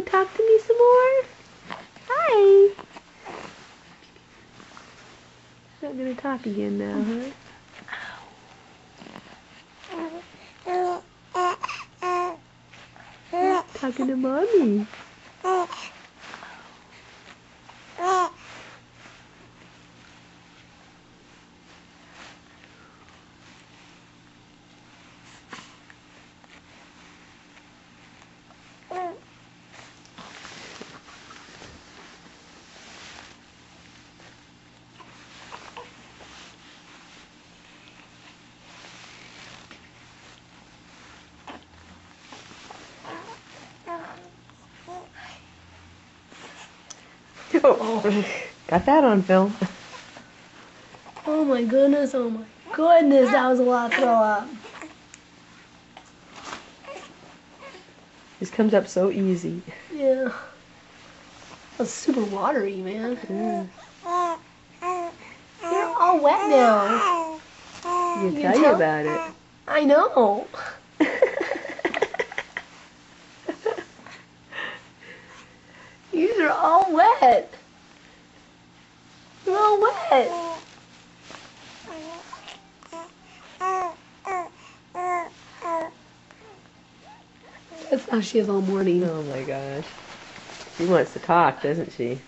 talk to me some more? Hi. Not gonna talk again now, huh? Talking to mommy. Oh, got that on film. Oh my goodness, that was a lot to throw up. This comes up so easy. Yeah. That's super watery, man. Yeah. You're all wet now. You You tell can you tell? about it. I know. These are all wet. You're all wet. That's how she is all morning. Oh my gosh. She wants to talk, doesn't she?